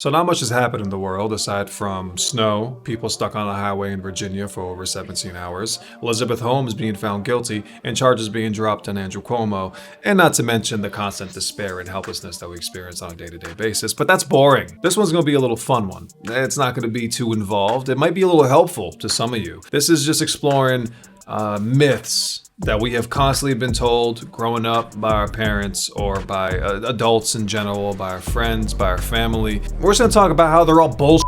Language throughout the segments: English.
So not much has happened in the world aside from snow, people stuck on a highway in Virginia for over 17 hours, Elizabeth Holmes being found guilty, and charges being dropped on Andrew Cuomo, and not to mention the constant despair and helplessness that we experience on a day-to-day basis. But that's boring. This one's gonna be a little fun one. It's not gonna be too involved. It might be a little helpful to some of you. This is just exploring myths that we have constantly been told growing up by our parents or by adults in general, by our friends, by our family. We're just gonna talk about how they're all bullshit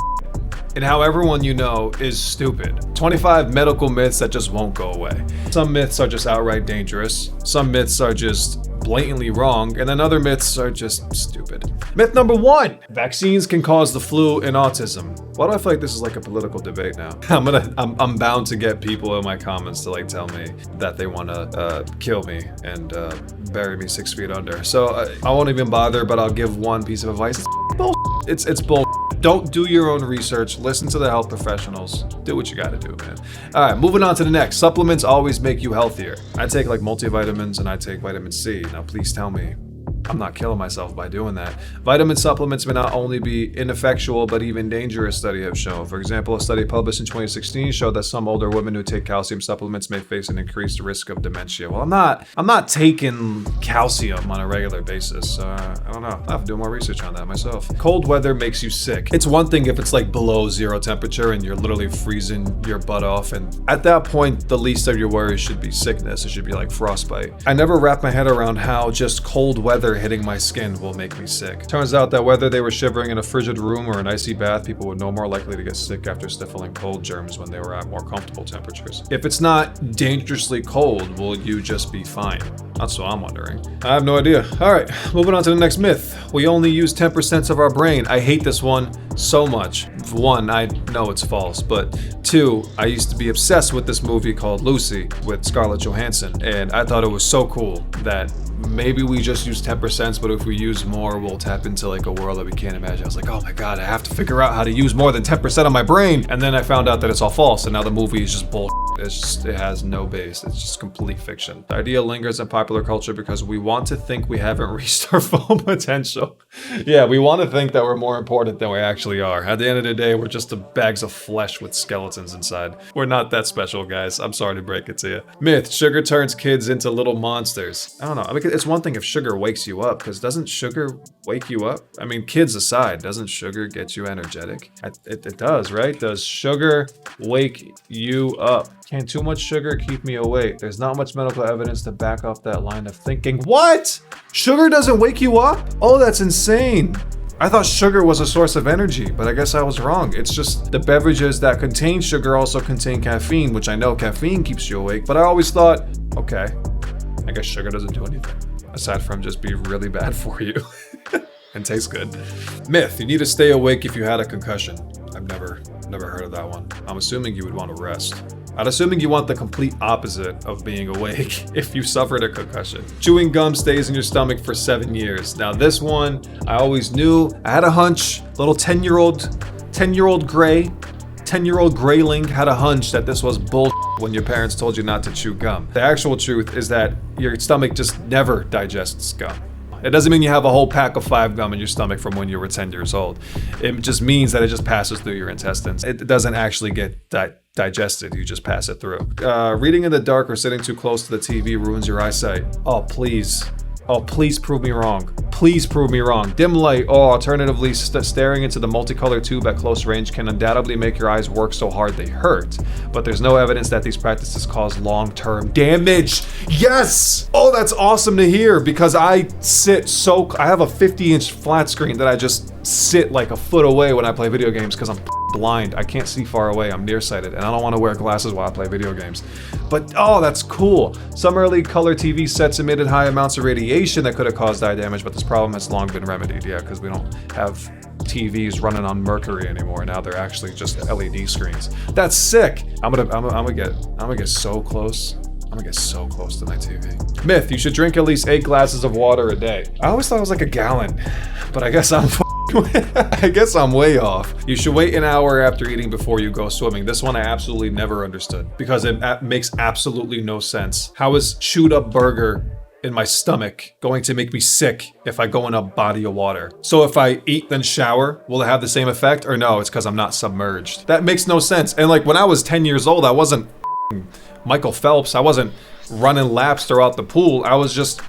and how everyone you know is stupid. 25 medical myths that just won't go away. Some myths are just outright dangerous. Some myths are just blatantly wrong, and then other myths are just stupid. Myth number 1: vaccines can cause the flu and autism. Why do I feel like this is like a political debate now? I'm bound to get people in my comments to like tell me that they want to kill me and bury me 6 feet under. So I won't even bother, but I'll give one piece of advice. It's bull. It's bull. Don't do your own research. Listen to the health professionals. Do what you gotta do, man. All right, moving on to the next. Supplements always make you healthier. I take like multivitamins and I take vitamin C. Now, please tell me I'm not killing myself by doing that. Vitamin supplements may not only be ineffectual, but even dangerous, studies have shown. For example, a study published in 2016 showed that some older women who take calcium supplements may face an increased risk of dementia. Well, I'm not taking calcium on a regular basis, so I don't know. I have to do more research on that myself. Cold weather makes you sick. It's one thing if it's like below 0 temperature and you're literally freezing your butt off, and at that point, the least of your worries should be sickness. It should be like frostbite. I never wrap my head around how just cold weather hitting my skin will make me sick. Turns out that whether they were shivering in a frigid room or an icy bath, people were no more likely to get sick after sniffling cold germs when they were at more comfortable temperatures. If it's not dangerously cold, will you just be fine? That's what I'm wondering. I have no idea. All right, moving on to the next myth. We only use 10% of our brain. I hate this one so much. 1, I know it's false, but 2, I used to be obsessed with this movie called Lucy with Scarlett Johansson, and I thought it was so cool that maybe we just use 10%, but if we use more, we'll tap into like a world that we can't imagine. I was like, oh my God, I have to figure out how to use more than 10% of my brain. And then I found out that it's all false, and now the movie is just bull. It has no base. It's just complete fiction. The idea lingers in popular culture because we want to think we haven't reached our full potential. Yeah, we want to think that we're more important than we actually are. At the end of the day, we're just bags of flesh with skeletons inside. We're not that special, guys. I'm sorry to break it to you. Myth: sugar turns kids into little monsters. I don't know. I mean, it's one thing if sugar wakes you up, because doesn't sugar wake you up? I mean, kids aside, doesn't sugar get you energetic? It does, right? Does sugar wake you up? Can too much sugar keep me awake? There's not much medical evidence to back up that line of thinking. What? Sugar doesn't wake you up? Oh, that's insane. I thought sugar was a source of energy, but I guess I was wrong. It's just the beverages that contain sugar also contain caffeine, which I know caffeine keeps you awake, but I always thought, okay, I guess sugar doesn't do anything aside from just be really bad for you and taste good. Myth: you need to stay awake if you had a concussion. I've never heard of that one. I'm assuming you would want to rest. I'm assuming you want the complete opposite of being awake if you suffered a concussion. Chewing gum stays in your stomach for 7 years. Now this one, I always knew. I had a hunch. Little 10-year-old grayling had a hunch that this was bull when your parents told you not to chew gum. The actual truth is that your stomach just never digests gum. It doesn't mean you have a whole pack of 5 gum in your stomach from when you were 10 years old. It just means that it just passes through your intestines. It doesn't actually get digested, you just pass it through. Reading in the dark or sitting too close to the TV ruins your eyesight. Oh, please prove me wrong. Please prove me wrong. Dim light, or alternatively staring into the multicolored tube at close range can undoubtedly make your eyes work so hard they hurt. But there's no evidence that these practices cause long-term damage. Yes! Oh, that's awesome to hear, because I have a 50-inch flat screen that I just sit like a foot away when I play video games because I'm blind. I can't see far away. I'm nearsighted, and I don't want to wear glasses while I play video games. But oh, that's cool. Some early color TV sets emitted high amounts of radiation that could have caused eye damage, but this problem has long been remedied. Yeah, because we don't have TVs running on mercury anymore. Now they're actually just LED screens. That's sick. I'm gonna get so close. I'm gonna get so close to my TV. Myth: you should drink at least 8 glasses of water a day. I always thought it was like a gallon, but I guess I'm way off. You should wait an hour after eating before you go swimming. This one I absolutely never understood because it makes absolutely no sense. How is chewed up burger in my stomach going to make me sick if I go in a body of water? So if I eat then shower, will it have the same effect? Or no, it's because I'm not submerged. That makes no sense. And like when I was 10 years old, I wasn't Michael Phelps. I wasn't running laps throughout the pool. I was just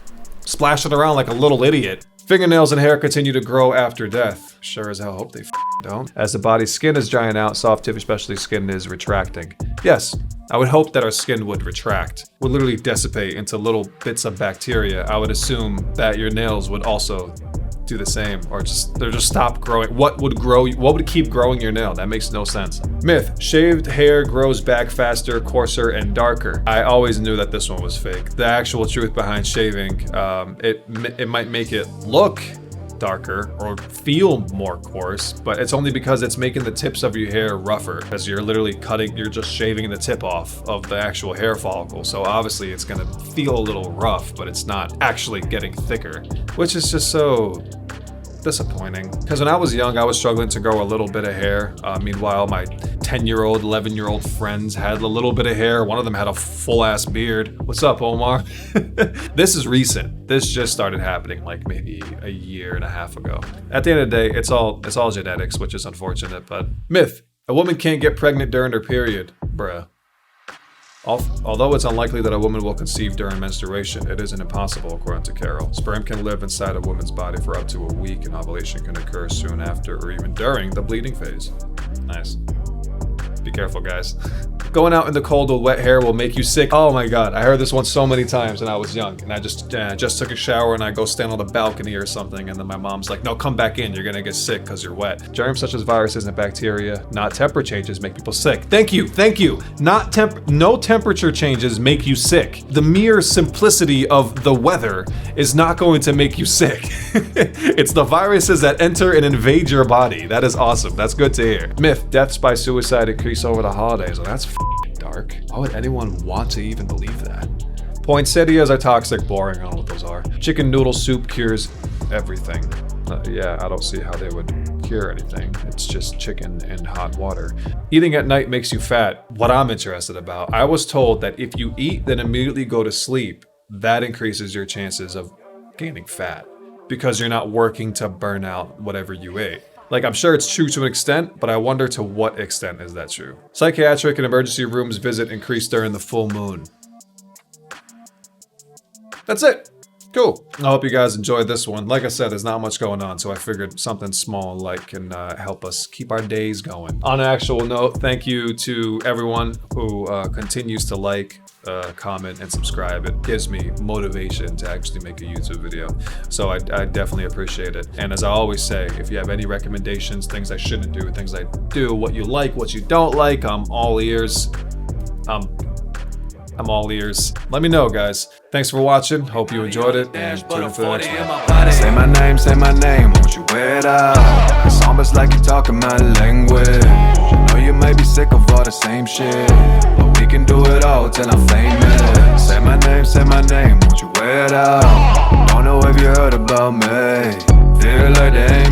splashing around like a little idiot. Fingernails and hair continue to grow after death. Sure as hell hope they don't. As the body's skin is drying out, soft tip, especially skin, is retracting. Yes, I would hope that our skin would retract, would literally dissipate into little bits of bacteria. I would assume that your nails would also do the same, or they'll just stop growing. What would keep growing your nail? That makes no sense. Myth: shaved hair grows back faster, coarser, and darker. I always knew that this one was fake. The actual truth behind shaving, it might make it look darker or feel more coarse, but it's only because it's making the tips of your hair rougher, because you're literally you're just shaving the tip off of the actual hair follicle. So obviously it's gonna feel a little rough, but it's not actually getting thicker, which is just so disappointing. Because when I was young, I was struggling to grow a little bit of hair. Meanwhile, my 10-year-old, 11-year-old friends had a little bit of hair. One of them had a full-ass beard. What's up, Omar? This is recent. This just started happening like maybe a year and a half ago. At the end of the day, it's all genetics, which is unfortunate, but myth: a woman can't get pregnant during her period. Bruh. Although it's unlikely that a woman will conceive during menstruation, it isn't impossible, according to Carol. Sperm can live inside a woman's body for up to a week, and ovulation can occur soon after or even during the bleeding phase. Nice. Be careful, guys. Going out in the cold with wet hair will make you sick. Oh my god, I heard this one so many times when I was young, and I just took a shower and I go stand on the balcony or something, and then my mom's like, no, come back in, you're gonna get sick because you're wet. Germs such as viruses and bacteria, not temperature changes, make people sick. Thank you. No temperature changes make you sick. The mere simplicity of the weather is not going to make you sick. It's the viruses that enter and invade your body. That is awesome. That's good to hear. Myth: deaths by suicide increase over the holidays. Well, that's dark. Why would anyone want to even believe that? Poinsettias are toxic. Boring. I don't know what those are. Chicken noodle soup cures everything. Yeah, I don't see how they would cure anything. It's just chicken and hot water. Eating at night makes you fat. What I'm interested about, I was told that if you eat then immediately go to sleep, that increases your chances of gaining fat because you're not working to burn out whatever you ate. Like, I'm sure it's true to an extent, but I wonder to what extent is that true. Psychiatric and emergency rooms visit increase during the full moon. That's it. Cool. I hope you guys enjoyed this one. Like I said, there's not much going on, so I figured something small like can help us keep our days going. On an actual note, thank you to everyone who continues to like, comment, and subscribe. It gives me motivation to actually make a YouTube video. So I definitely appreciate it. And as I always say, if you have any recommendations, things I shouldn't do, things I do, what you like, what you don't like, I'm all ears. I'm all ears. Let me know, guys. Thanks for watching. Hope you enjoyed it, and tune in for the next one. Say my name, won't you wear it out? It's almost like you're talking my language. I know you may be sick of all the same shit, but we can do it all till I'm famous. Say my name, won't you wear it out? Don't know if you heard about me. Feel like they ain't